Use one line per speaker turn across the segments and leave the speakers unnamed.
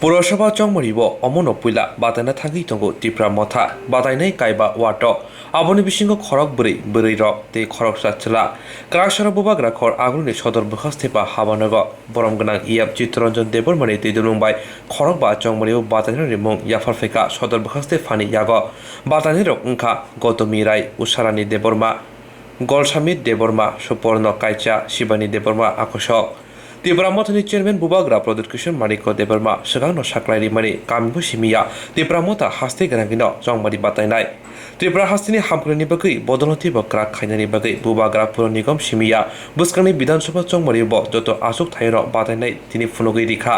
पुरसभा चंमरिबो अमनो पुइला बादायना थांगि तंगो तिप्रा मथा बादायनाय कायबा वाटो आबनि बिसिंगो खरक बोरै रक ते खरक साचला क्राशर बुबाग्रा खर आगुनि सदर बखास्तेपा हाबानग बरम गना इयाब चित्तरंजन देबरमानि तेदुलुंबाय खरक बा चंमरिबो बादायना रिमुं याफारफेका सदर बखास्ते फानि यागो बादायनाय रक उंखा गौतमी राय उसारानि देबरमा गलसामित देबरमा सुपर्ण कायचा शिबानी देबरमा आकर्षक त्रिपुरा मथनि चेयरमैन बुबाग्रा प्रदीप किशन मानिको देबरमा सिगांनो साख्लायरि मानि कामिबो सिमिया त्रिपुरा मथा हास्ते गोनांगिनो जंमारि बातायनाय त्रिपुरा हास्तेनि हामख्रनि बागै बदलथि बक्रा खायनानि बागै बुबाग्रा पुर निगम सिमिया बुस्कानि विधानसभा चंमारिबो जत आसुक थायनो बातायनाय तिनि फुनुगै रिखा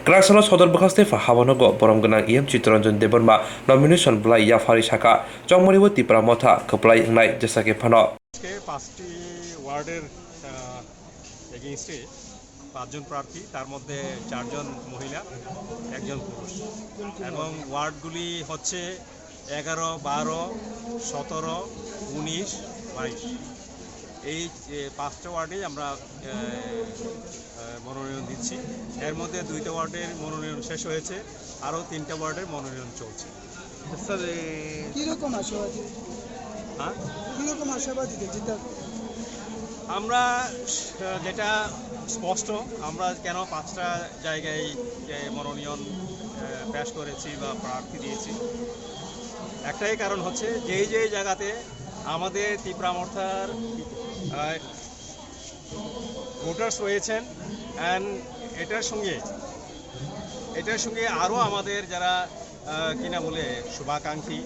क्राकसाला सदर बखास्ते हाबानगो बरम गोनां इएम चित्तरंजन देबरमा नमिनेशन ब्लाइ याफारि साखा चंमारिबो त्रिपुरा मथा खोप्लाय नाय जेसाके फानो
के पाँचटी वार्डের এগেইনস্টে পাঁচজন প্রার্থী তার মধ্যে চারজন মহিলা একজন পুরুষ এবং ওয়ার্ডগুলি হচ্ছে 11, 12, 17, 19, 22 এই পাঁচটা ওয়ার্ডেই আমরা মনোনয়ন দিচ্ছি। এর মধ্যে 2টা ওয়ার্ডের মনোনয়ন শেষ হয়েছে, আরও 3টা ওয়ার্ডের মনোনয়ন চলছে।
স্যার কীরকম আশাবাদী কীরকম আশাবাদী যেটা
আমরা যেটা স্পষ্ট আমরা কেন 5টা জায়গায় মনোনয়ন পেশ করেছি বা প্রার্থী দিয়েছি, একটাই কারণ হচ্ছে যেই জায়গাতে আমাদের ত্রিপুরা মথার ভোটার্স রয়েছেন অ্যান্ড এটার সঙ্গে আরও আমাদের যারা কিনা বলে শুভাকাঙ্ক্ষী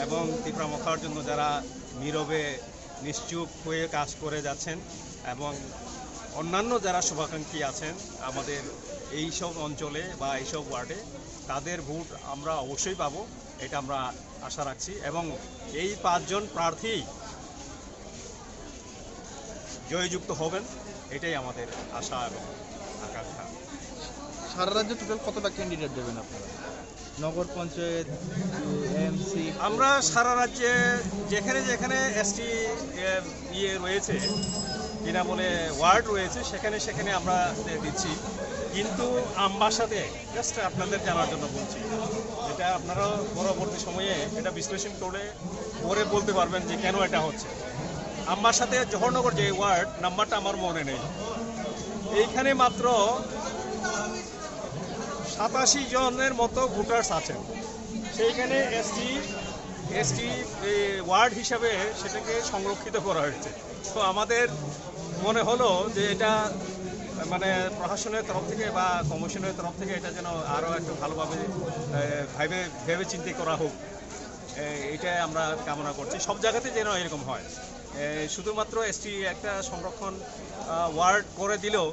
এবং ত্রিপুরা মথার জন্য যারা নীরবে নিশ্চুপ হয়ে কাজ করে যাচ্ছেন এবং অন্যান্য যারা শুভাকাঙ্ক্ষী আছেন আমাদের এই সব অঞ্চলে বা এইসব ওয়ার্ডে, তাদের ভোট আমরা অবশ্যই পাবো, এটা আমরা আশা রাখছি এবং এই 5 জন প্রার্থী জয়যুক্ত হবেন, এটাই আমাদের আশা এবং আকাঙ্ক্ষা।
সারা রাজ্যে টোটাল কতটা ক্যান্ডিডেট দেবেন আপনারা? নগর পঞ্চায়েত, এমসি,
আমরা সারা রাজ্যে যেখানে এসটি রয়েছে কিনা বলে ওয়ার্ড রয়েছে সেখানে আমরা দিচ্ছি, কিন্তু আমবাসাতে জাস্ট আপনাদের জানার জন্য বলছি, এটা আপনারা পরবর্তী সময়ে এটা বিশ্লেষণ করে পরে বলতে পারবেন যে কেন এটা হচ্ছে। আমবাসাতে জওহরনগর যে ওয়ার্ড নাম্বারটা আমার মনে নেই, এইখানে মাত্র 87 জনের মতো ভোটার্স আছেন, সেইখানে এসটি ওয়ার্ড হিসাবে সেটাকে সংরক্ষিত করা হয়েছে। তো আমাদের মনে হলো যে এটা মানে প্রশাসনের তরফ থেকে বা কমিশনের তরফ থেকে এটা যেন আরও একটু ভালোভাবে ভেবে চিন্তে করা হোক, এটাই আমরা কামনা করছি। সব জায়গাতে যেন এরকম হয়, শুধুমাত্র এসটি একটা সংরক্ষণ ওয়ার্ড করে দিলেও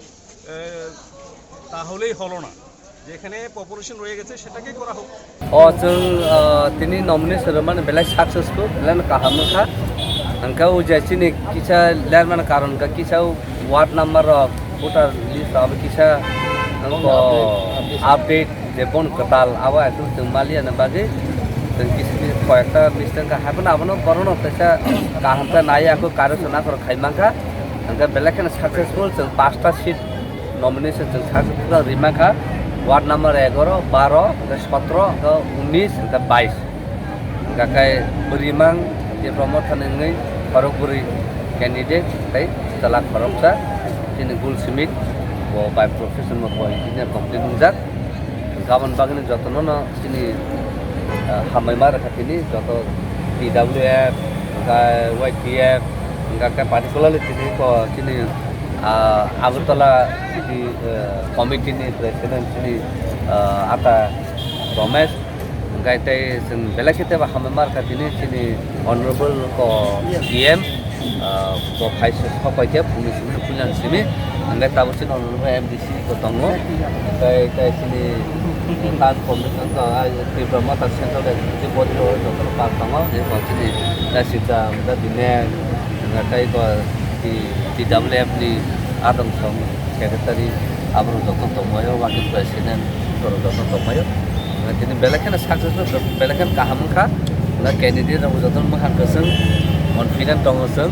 তাহলেই হলো না, যেখানে পপুলেশন রয়ে গেছে সেটাকেই করা হোক।
তিনি নমিনেশন মানে বেলা সাকসেসফুল বেলা কাহামখা अंका उजाचिनि किसा लेरमान कारण का किसा वार्ड नंबर वोटर लिस्ट अब किसा अंको अपडेट जेबन कताल आवा एतु जमालिया न बागे जों किसी कयेकटा मिस्टेक का हाबन आबनो बरनो तसा काहमका नायाको कार्यसना कर खाइमाखा अंका बेलाखेन सक्सेसफुल जों 5टा सीट नमिनेशन जों सक्सेसफुल रिमाखा वार्ड नंबर 11, 12, 17, 19, 22 अंका काय रिमां जे प्रमोथानै खरगपुरी कैंडिडेट है तला खरगसा जिनि गुलसिमित वो बाय प्रोफेशन में इंजीनियर कंप्लीट नजाक गाबन बागनि जतन न जिनि हामैमा रखाथिनि जत PWF YPF का पार्टिकुलारली जिनि आगरतला सिटी कमिटी नि प्रेसिडेंट जिनि आता रमेश गायtai जों बेलाखेते बा हामैमा रखाथिनि जिनि ऑनरेबल को DM को भाइस सफाइते पुलिस पुलिस सिमी अंगाय ताबसिन ऑनरेबल MDC को दंगो गाय सिनि तान कमिशन का त्रिपुरा मथा सेंट्रल एक्जिक्यूटिव बॉडी रो जतन पास दंगो जे पछिनि दासिता दा दिने गाय को TWF नि आदम सम सेक्रेटारी आबरो जतन दंगयो वाकिल प्रेसिडेंट तो जतन दंगयो jadi belakan successful belakan kahamka na candidate ro joton mahan gosen confident dong gosen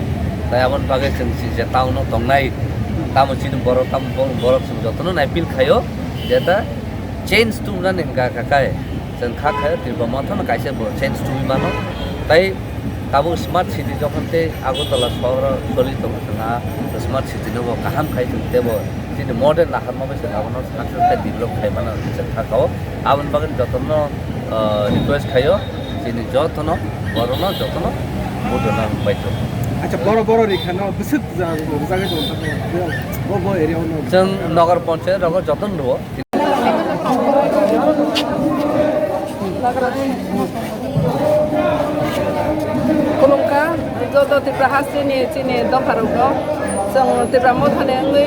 tai amon bagai जों जे टाउन दंनाय तामसिन बर जों जतन नाय बिल खायो जेता চেঞ্জ টুমনাनै हिंगा काकाय जों खाखाय त्रिपुरा मथन कायसे चेंज टुमानो ताई काबो स्मार्ट सिटी जखनते आगरतला शहर सलित जोंहा स्मार्ट सिटी नो काहाम खाय जों देबो दिनै मर्डान नाखार माबेसे गाबनो सानसे डेभलप खायमानो जों खाखाव आबन बागन जतन रिक्वेस्ट खायो दिनै जतन बरनो जतन बुदना बायतो
আচ্ছা বড় বড় রেখানো বিসুক জায়গায় তো বড় বড় এরিয়া হলো
जों नगर पञ्चायत रग जतन दो
खुलुमखा जत त्रिपुरा हास्रिनि चिनि दफाराव जों त्रिपुरा मथाने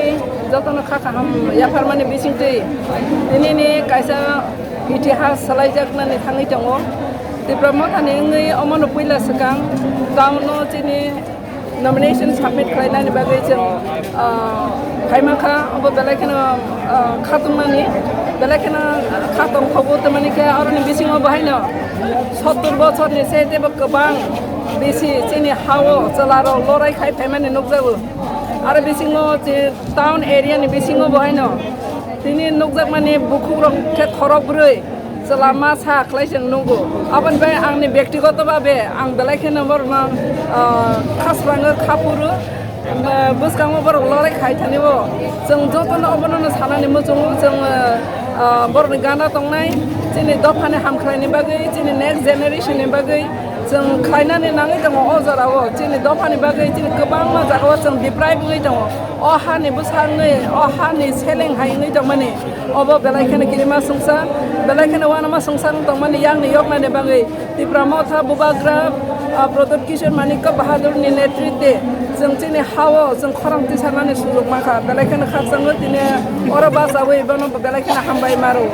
जतन खाखाहाम याफारमानि बिसिंथै दिनैनि कायसा इतिहास सालायजागनानै थाङै दङ त्रिपुरा मथाने अमन पहिला सिगां गावनो चिनि नमिनेशन साबमिट खालामनायनि बागै जों खायमाखा अब बेलायखौनो खाथुमनानै बेलायखौनो खाथुमखौबो तारमाने आरो बिसिङाव बाहायनो 70 बोसोरनि से जेबो गोबां बेसि जोंनि हावो जलाराव लराय खायफायमानि नुजाबो आरो बिसिङाव जे टाउन एरियानि बिसिङाव बाहायनो दिनै नुजाक माने बुखुरं खरब्रै जला मा सा खालायजों नंगौ आबनिफ्राय आंनि व्यक्तिगत भाबे आं बेलायखौनो बरनो खास्राङो खापुरो बोसगाङो बर' लराय खायथानिबो जों जतन अबननो सानानै मोजां जों बर'नि गाना दंनाय जोंनि दफानि हामख्रायनि बागै जोंनि नेक्स्ट जेनेरेशननि बागै जों खायनानै नाङै दङ अजराव जोंनि दफानि बागै जोंनि गोबां मोजाङाव जों बिफ्रायबोयै दङ अहानि बोसाङै अहानि सेलें हायङै दं माने अब बेलायखौनो गिरिमा संसा बेलायखौनो वानामा संसार दं माने यांनि यगनानि बागै त्रिपुरा मथा बुबाग्रा प्रदोत किशोर मानिक बाहादुरनि नेतृत्वे जों जोंनि हावो जों खरांथि सारनानै सुजुग माखा बेलायखौनो खारसाङो दिनै अर बाजावै बनो बेलायखौनो हामबाय मारो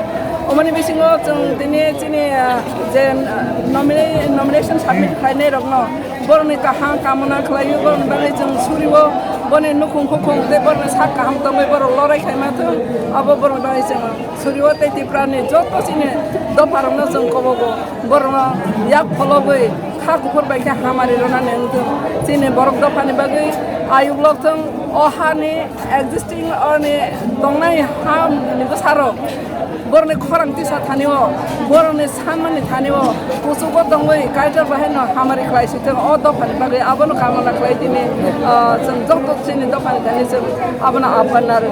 अमानि बिसिङाव जों दिनै जोंनि जे नमिनेशन साबमिट खालामनाय रगनो बर'नि काहा कामना खालायो बर'नि बागै जों सुरिबो बने नुखुं खुखुं दे बर'नि सा काहाम दमै बर' लराय खायमाथो अब बर'नि बागै जों सुरिबो ते त्रिपुरानि जत जोंनि दफारावनो जों कबगो बर'नो याक फलबै खाखुफोर बायदि हामारि रनानै जोंनि बर' दफानि बागै आयुग्लथों अहानि एक्जिस्टिं अरनि दंनाय हामनिबो सारो बर'नि खरांथि सा थानिव बर'नि सानमानि थानिव कुसुबो दंबै गाइडर बाहायनो हामारि खालायसिथों अ दफानि बागै आबनो कामना खालाय दिनै जों जत जोंनि दफानि दानि जों आबनो आह्वान आरो